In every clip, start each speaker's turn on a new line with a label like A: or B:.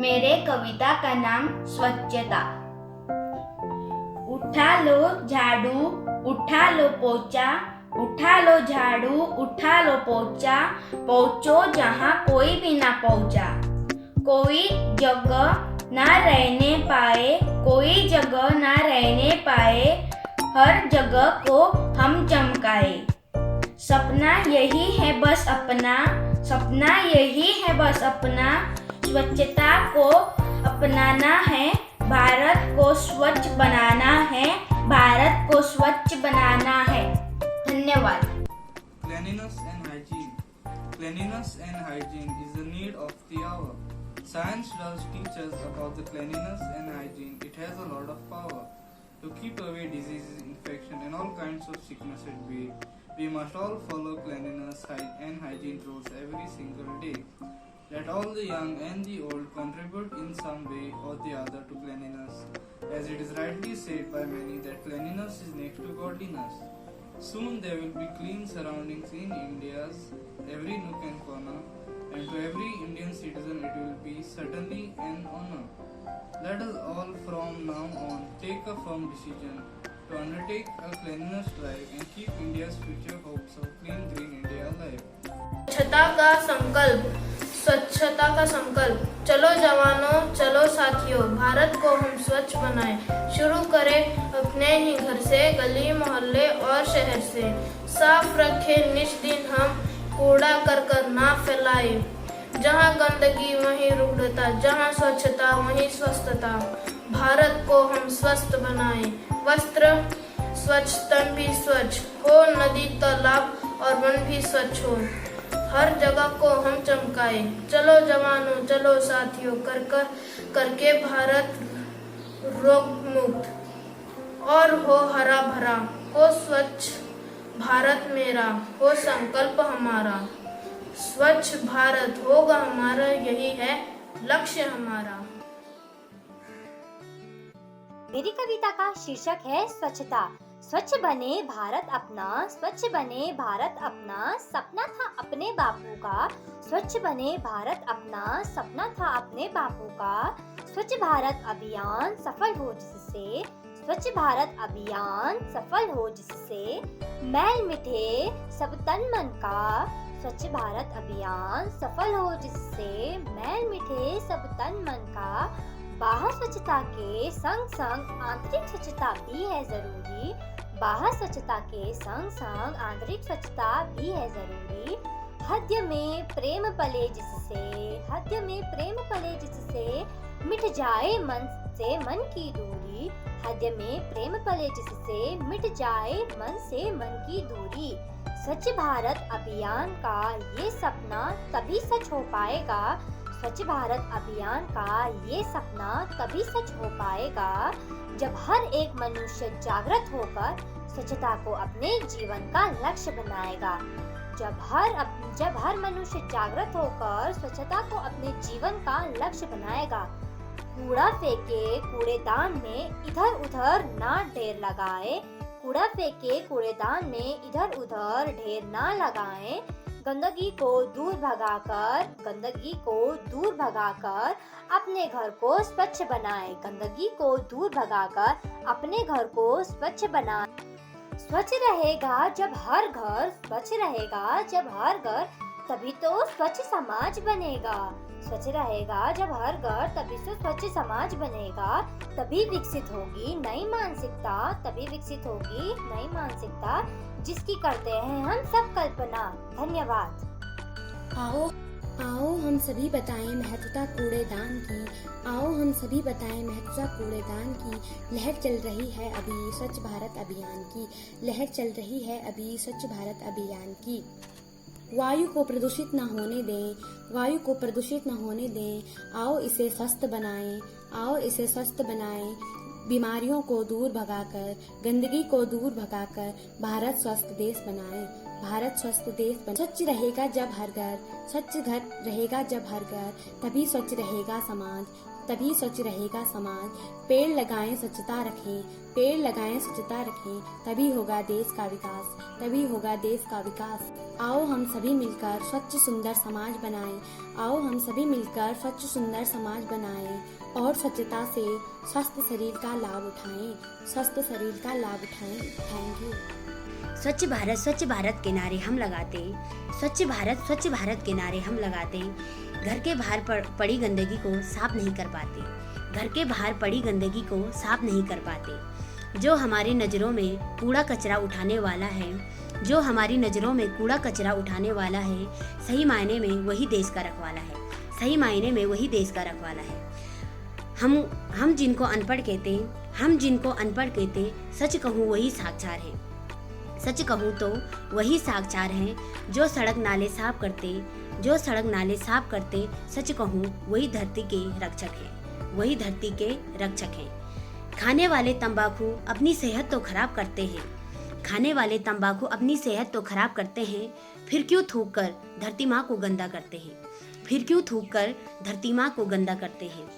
A: मेरे कविता का नाम स्वच्छता। उठा लो झाड़ू, उठा लो पोछा, उठा लो झाड़ू, उठा लो पोछा, पहुँचो जहाँ कोई भी ना पहुँचा। कोई जगह ना रहने पाए, कोई जगह ना रहने पाए, हर जगह को हम चमकाए। सपना यही है बस अपना, सपना यही है बस अपना, स्वच्छता को अपनाना है, भारत को स्वच्छ बनाना है, भारत को स्वच्छ बनाना है। धन्यवाद।
B: Cleanliness and hygiene. Cleanliness and hygiene is the need of the hour. Science does teach us about the cleanliness and hygiene. It has a lot of power to keep away diseases, infection, and all kinds of sicknesses. We must all follow cleanliness and hygiene rules every single day. Let all the young and the old contribute in some way or the other to cleanliness, as it is rightly said by many that cleanliness is next to godliness. Soon there will be clean surroundings in India's every nook and corner, and to every Indian citizen it will be certainly an honor. Let us all from now on take a firm decision to undertake a cleanliness drive and keep India's future hopes of clean green India alive.
C: स्वच्छता का संकल्प। चलो जवानों, चलो साथियों, भारत को हम स्वच्छ बनाएं। शुरू करें अपने ही घर से, गली मोहल्ले और शहर से। साफ रखें निज दिन हम, कूड़ा कर ना फैलाए। जहाँ गंदगी वहीं रुग्णता, जहाँ स्वच्छता वहीं स्वस्थता। भारत को हम स्वस्थ बनाएं। वस्त्र स्वच्छ, तन भी स्वच्छ हो, नदी तालाब और वन भी स्वच्छ हो, हर जगह को हम चमकाए। चलो जवानों, चलो साथियों, करके भारत रोग मुक्त और हो हरा भरा, हो स्वच्छ भारत मेरा, हो संकल्प हमारा। स्वच्छ भारत होगा हमारा, यही है लक्ष्य हमारा।
D: मेरी कविता का शीर्षक है स्वच्छता। स्वच्छ बने भारत अपना, स्वच्छ बने भारत अपना, सपना था अपने बापू का। स्वच्छ बने भारत अपना, सपना था अपने बापू का। स्वच्छ भारत अभियान सफल हो जिससे, स्वच्छ भारत अभियान सफल हो जिससे, मैल मिटे सब तन मन का। स्वच्छ भारत अभियान सफल हो जिससे, मैल मिटे सब तन मन का। बाहर स्वच्छता के संग संग आंतरिक स्वच्छता भी है जरूरी, बाहर स्वच्छता के संग संग आंतरिक स्वच्छता भी है जरूरी। हृदय में प्रेम पले जिससे, हृदय में प्रेम पले जिससे, मिट जाए मन से मन की दूरी। हृदय में प्रेम पले जिससे, मिट जाए मन से मन की दूरी। स्वच्छ भारत अभियान का ये सपना तभी सच हो पाएगा, स्वच्छ भारत अभियान का ये सपना तभी सच हो पाएगा जब हर एक मनुष्य जागृत होकर स्वच्छता को अपने जीवन का लक्ष्य बनाएगा। जब हर मनुष्य जागृत होकर स्वच्छता को अपने जीवन का लक्ष्य बनाएगा। कूड़ा फेंके कूड़ेदान में इधर उधर ना ढेर लगाए, कूड़ा फेंके कूड़ेदान में इधर उधर ढेर ना लगाएं। गंदगी को दूर भगाकर अपने घर को स्वच्छ बनाए, गंदगी को दूर भगाकर अपने घर को स्वच्छ बनाए। स्वच्छ रहेगा जब हर घर, स्वच्छ रहेगा जब हर घर, तभी तो स्वच्छ समाज बनेगा। स्वच्छ रहेगा जब हर घर, तभी तो स्वच्छ समाज बनेगा। तभी विकसित होगी नई मानसिकता, तभी विकसित होगी नई मानसिकता, जिसकी करते हैं हम सब कल्पना। धन्यवाद।
E: आओ हम सभी बताएं महत्वता कूड़ेदान की, आओ हम सभी बताएं महत्वता कूड़ेदान की। लहर चल रही है अभी स्वच्छ भारत अभियान की, लहर चल रही है अभी स्वच्छ भारत अभियान की। वायु को प्रदूषित न होने दें, वायु को प्रदूषित न होने दें। आओ इसे स्वस्थ बनाएं, आओ इसे स्वस्थ बनाएं। बीमारियों को दूर भगाकर, गंदगी को दूर भगाकर भारत स्वस्थ देश बनाएं, भारत स्वस्थ देश बनाएं। स्वच्छ रहेगा जब हर घर, स्वच्छ घर रहेगा जब हर घर, तभी स्वच्छ रहेगा समाज। तभी स्वच्छ रहेगा समाज। पेड़ लगाएं स्वच्छता रखें, पेड़ लगाएं स्वच्छता रखें, तभी होगा देश का विकास, तभी होगा देश का विकास। आओ हम सभी मिलकर स्वच्छ सुंदर समाज बनाएं, आओ हम सभी मिलकर स्वच्छ सुंदर समाज बनाएं और स्वच्छता से स्वस्थ शरीर का लाभ उठाएं, स्वस्थ शरीर का लाभ उठाएं। Thank you.
D: स्वच्छ भारत के नारे हम लगाते, स्वच्छ भारत के नारे हम लगाते, घर के बाहर पड़ी गंदगी को साफ नहीं कर पाते, घर के बाहर पड़ी गंदगी को साफ नहीं कर पाते। जो हमारी नज़रों में कूड़ा कचरा उठाने वाला है, जो हमारी नज़रों में कूड़ा कचरा उठाने वाला है, सही मायने में वही देश का रखवाला है, सही मायने में वही देश का रखवाला है। हम जिनको अनपढ़ कहते, सच कहूँ वही साक्षर है, सच कहूँ तो वही साक्षर हैं जो सड़क नाले साफ करते, सच कहूँ वही धरती के रक्षक हैं, वही धरती के रक्षक हैं। खाने वाले तंबाकू अपनी सेहत तो खराब करते हैं, खाने वाले तंबाकू अपनी सेहत तो खराब करते हैं, फिर क्यों थूक कर धरती माँ को गंदा करते हैं, फिर क्यों थूक कर धरती माँ को गंदा करते हैं।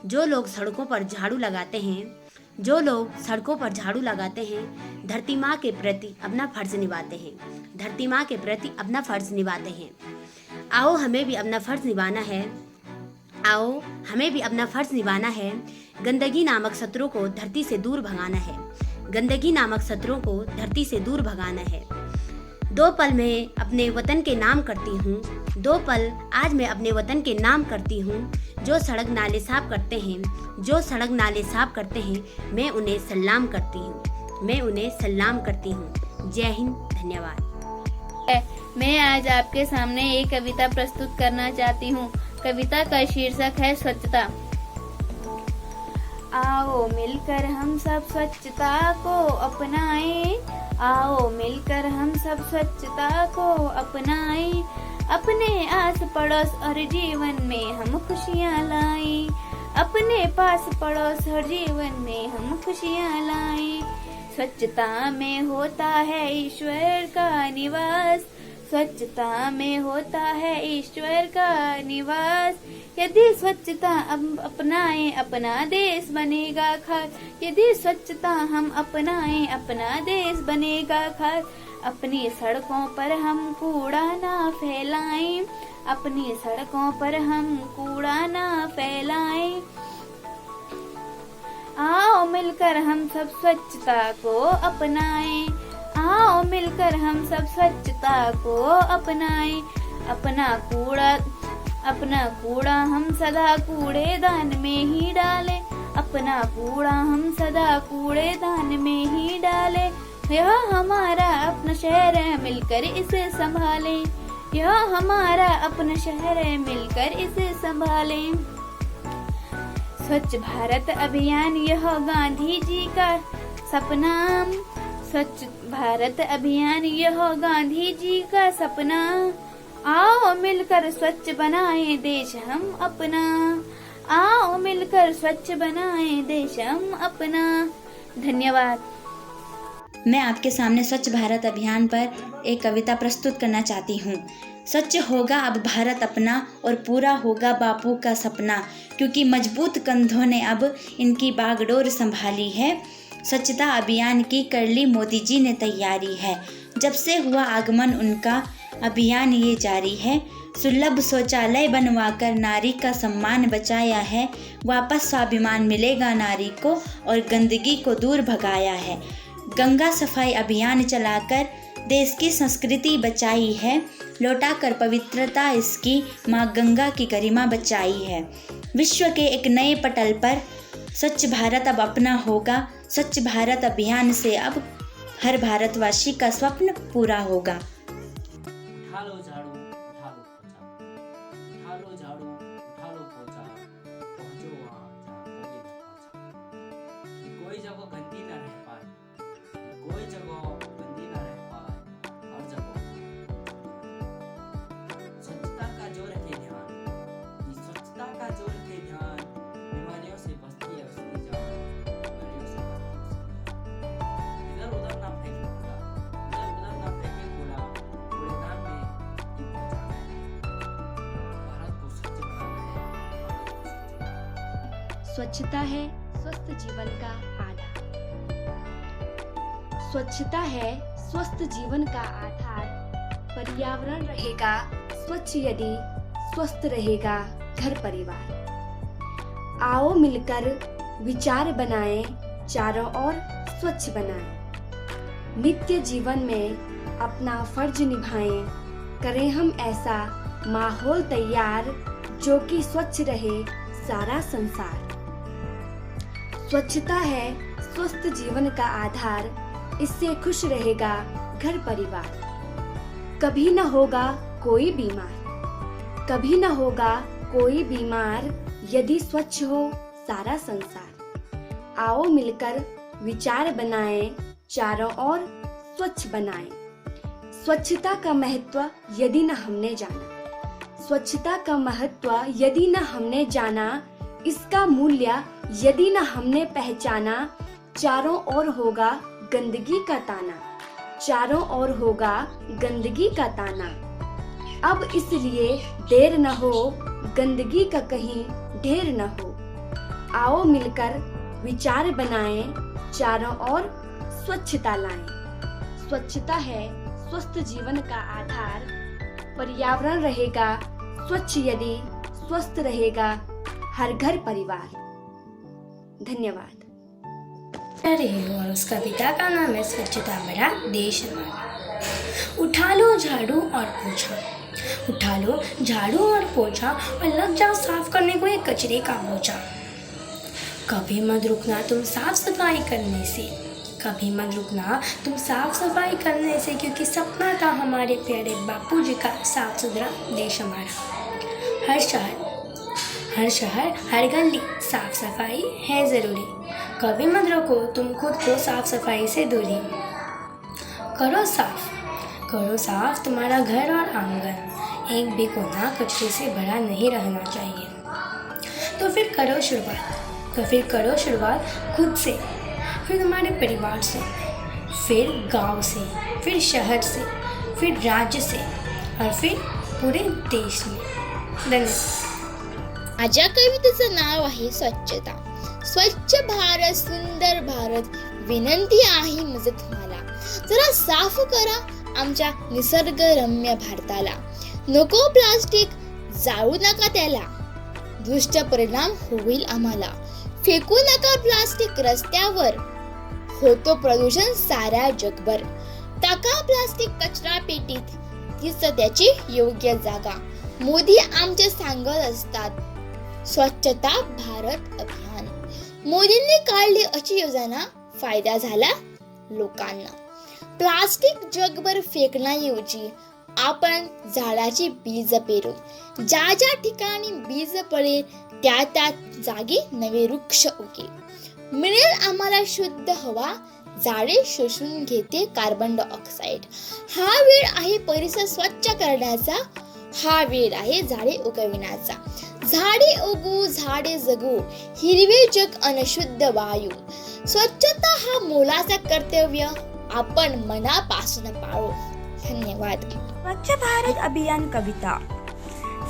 D: जो लोग सड़कों पर झाड़ू लगाते हैं, जो लोग सड़कों पर झाड़ू लगाते हैं, धरती माँ के प्रति अपना फर्ज निभाते हैं, धरती माँ के प्रति अपना फर्ज निभाते हैं। आओ हमें भी अपना फर्ज निभाना है, आओ हमें भी अपना फर्ज निभाना है। गंदगी नामक शत्रु को धरती से दूर भगाना है, गंदगी नामक शत्रुओं को धरती से दूर भगाना है। 2 पल मैं अपने वतन के नाम करती हूँ, 2 पल आज मैं अपने वतन के नाम करती हूँ। जो सड़क नाले साफ करते हैं, जो सड़क नाले साफ करते हैं, मैं उन्हें सलाम करती हूँ, मैं उन्हें सलाम करती हूँ। जय हिंद, धन्यवाद।
C: मैं आज आपके सामने एक कविता प्रस्तुत करना चाहती हूँ। कविता का शीर्षक है स्वच्छता। आओ मिलकर हम सब स्वच्छता को अपनाएं, आओ मिलकर हम सब स्वच्छता को अपनाएं, अपने आस पड़ोस और जीवन में हम खुशियाँ लाएं, अपने पास पड़ोस और जीवन में हम खुशियाँ लाएं। स्वच्छता में होता है ईश्वर का निवास, स्वच्छता में होता है ईश्वर का निवास। यदि स्वच्छता अपनाएं अपना देश बनेगा खास, यदि स्वच्छता हम अपनाएं अपना देश बनेगा खास। अपनी सड़कों पर हम कूड़ा ना फैलाएं, अपनी सड़कों पर हम कूड़ा ना फैलाएं। आओ मिलकर हम सब स्वच्छता को अपनाएं, आओ मिलकर हम सब स्वच्छता को अपनाएं। अपना कूड़ा हम सदा कूड़ेदान में ही डालें, अपना कूड़ा हम सदा कूड़ेदान में ही डालें। यह हमारा अपना शहर है, मिलकर इसे संभालें, यह हमारा अपना शहर है, मिलकर इसे संभालें। स्वच्छ भारत अभियान यह गांधी जी का सपना, स्वच्छ भारत अभियान यह गांधी जी का सपना। आओ मिलकर स्वच्छ बनाएं देश हम अपना, आओ मिलकर स्वच्छ बनाएं देश हम अपना। धन्यवाद।
F: मैं आपके सामने स्वच्छ भारत अभियान पर एक कविता प्रस्तुत करना चाहती हूँ। स्वच्छ होगा अब भारत अपना और पूरा होगा बापू का सपना, क्योंकि मजबूत कंधों ने अब इनकी बागडोर संभाली है। स्वच्छता अभियान की कर ली मोदी जी ने तैयारी है, जब से हुआ आगमन उनका अभियान ये जारी है। सुलभ शौचालय बनवाकर नारी का सम्मान बचाया है, वापस स्वाभिमान मिलेगा नारी को और गंदगी को दूर भगाया है। गंगा सफाई अभियान चलाकर देश की संस्कृति बचाई है, लौटाकर पवित्रता इसकी माँ गंगा की गरिमा बचाई है। विश्व के एक नए पटल पर स्वच्छ भारत अब अपना होगा, स्वच्छ भारत अभियान से अब हर भारतवासी का स्वप्न पूरा होगा।
G: उठा लो झाड़ू, उठा लो पोछा, उठा लो झाड़ू, उठा लो पोछा, पहुंचो वहाँ जहाँ कोई न पहुंचा। कि कोई जगह गंदी न रह पाए, कोई जगह गंदी न रह पाए, हर जगह स्वच्छता का जो रखे ध्यान, कि स्वच्छता का जो रखे ध्यान, बीमारियों से बचती है उसकी जान, बीमारियों से बचती उसकी जान। इधर उधर ना फेंके कूड़ा, इधर उधर ना फेंके कूड़ा, कूड़ेदान में ही पहुंचाना है। भारत को स्वच्छ बनाना है, भारत
E: स्वच्छता है स्वस्थ जीवन का आधार। स्वच्छता है स्वस्थ जीवन का आधार। पर्यावरण रहेगा स्वच्छ यदि स्वस्थ रहेगा घर परिवार। आओ मिलकर विचार बनाएं, चारों ओर स्वच्छ बनाएं। नित्य जीवन में अपना फर्ज निभाएं, करें हम ऐसा माहौल तैयार जो कि स्वच्छ रहे सारा संसार। स्वच्छता है स्वस्थ जीवन का आधार, इससे खुश रहेगा घर परिवार। कभी न होगा कोई बीमार, कभी न होगा कोई बीमार यदि स्वच्छ हो सारा संसार। आओ मिलकर विचार बनाएं, चारों ओर स्वच्छ बनाएं। स्वच्छता का महत्व यदि न हमने जाना, स्वच्छता का महत्व यदि न हमने जाना, इसका मूल्य यदि न हमने पहचाना, चारों ओर होगा गंदगी का ताना, चारों ओर होगा गंदगी का ताना। अब इसलिए देर न हो, गंदगी का कहीं ढेर न हो। आओ मिलकर विचार बनाएं, चारों ओर स्वच्छता लाएं। स्वच्छता है स्वस्थ जीवन का आधार। पर्यावरण रहेगा स्वच्छ यदि स्वस्थ रहेगा हर घर परिवार। धन्यवाद।
H: अरे और उस कविता का नाम है स्वच्छता मेरा देश हमारा। उठा लो झाड़ू और पोछा, उठा लो झाड़ू और पोछा और लग जाओ साफ करने को एक कचरे का बोझा। कभी मत रुकना तुम साफ सफाई करने से, कभी मत रुकना तुम साफ सफाई करने से, क्योंकि सपना था हमारे प्यारे बापू जी का साफ सुथरा देश हमारा। हर शहर हर गली साफ सफाई है ज़रूरी। कभी मत रोको तुम खुद को साफ सफाई से दूरी। करो साफ तुम्हारा घर और आंगन, एक भी कोना कचरे से भरा नहीं रहना चाहिए। तो फिर करो शुरुआत खुद से, फिर तुम्हारे परिवार से, फिर गांव से, फिर शहर से, फिर राज्य से और फिर पूरे देश में। धन्यवाद।
I: माझ्या कवितेचं नाव आहे स्वच्छता। स्वच्छ भारत सुंदर भारत, विनंती आहे माझं तुम्हाला, जरा साफ करा आमच्या निसर्गरम्य भारताला। नको प्लास्टिक, जाळू नका त्याला, दुष्ट परिणाम होईल आम्हाला। फेकू नका प्लास्टिक रस्त्यावर, होतो प्रदूषण साऱ्या जगभर। टाका प्लास्टिक कचरा पेटीत, तीच त्याची योग्य जागा। मोदी आमचे सांगत असतात स्वच्छता भारत अभियान। मोदींनी काढली अशी योजना, फायदा झाला लोकांना। प्लास्टिक जगभर फेकण्याऐवजी आपण झाडाची बीज पेरू, ज्या ज्या ठिकाणी बीज पडेल त्या जागी नवे वृक्ष उगेल। मिळेल आम्हाला शुद्ध हवा, झाडे शोषून घेते कार्बन डायऑक्साईड। हा वेळ आहे परिसर स्वच्छ करण्याचा, हा वेळ आहे झाडे उगविण्याचा। झाडे उगू झाडे जगू, हिरवे जग अनशुद्ध वायू। स्वच्छता हा मोलाचा कर्तव्य, आपण मनापासून पाळू। धन्यवाद।
A: स्वच्छ भारत अभियान कविता।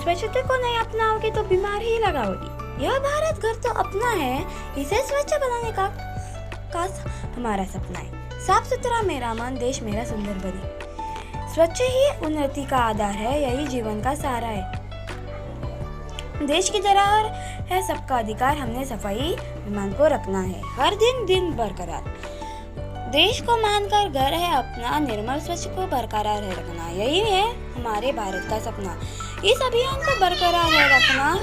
A: स्वच्छता को नहीं अपनाओगे तो बीमार ही लगाओगी। यह भारत घर तो अपना है, इसे स्वच्छ बनाने का हमारा सपना है। साफ सुथरा मेरा मन, देश मेरा सुंदर बने। स्वच्छ ही उन्नति का आधार है, यही जीवन का सहारा है। देश की धरोहर है सबका अधिकार, हमने सफाई अभियान को रखना है हर दिन बरकरार। देश को मानकर घर है अपना, निर्मल स्वच्छ को बरकरार है रखना। यही है हमारे भारत का सपना, इस अभियान को बरकरार है रखना।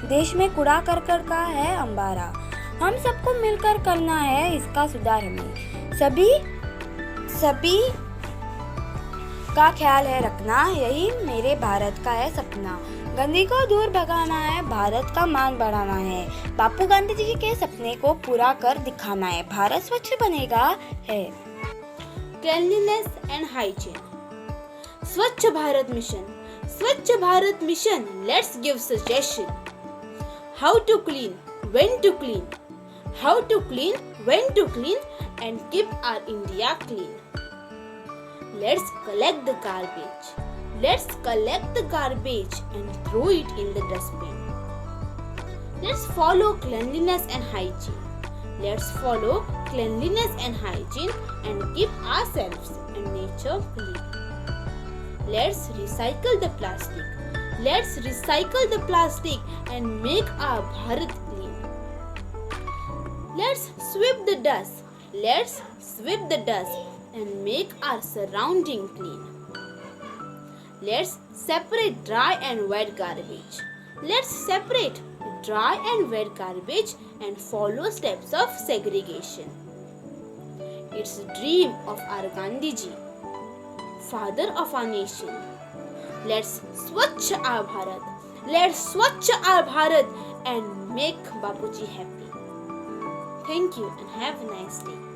A: देश में कूड़ा करकट का है अंबारा, हम सबको मिलकर करना है इसका सुधार। हमें सभी का ख्याल है रखना, यही मेरे भारत का है सपना। गंदगी को दूर भगाना है, भारत का मान बढ़ाना है। बापू गांधी जी के सपने को पूरा कर दिखाना है, भारत स्वच्छ बनेगा है।
C: Cleanliness and hygiene. Swachh Bharat mission, Swachh Bharat mission, let's give suggestion. How to clean, when to clean, how to clean, when to clean, and keep our India clean. Let's collect the garbage. Let's collect the garbage and throw it in the dustbin.
J: Let's follow cleanliness and hygiene. Let's follow cleanliness and hygiene and keep ourselves and nature clean. Let's recycle the plastic. Let's recycle the plastic and make our Bharat clean. Let's sweep the dust. Let's sweep the dust and make our surrounding clean. Let's separate dry and wet garbage. Let's separate dry and wet garbage and follow steps of segregation. It's a dream of our Gandhiji, father of our nation. Let's swachh our Bharat. Let's swachh our Bharat and make Bapuji happy. Thank you and have a nice day.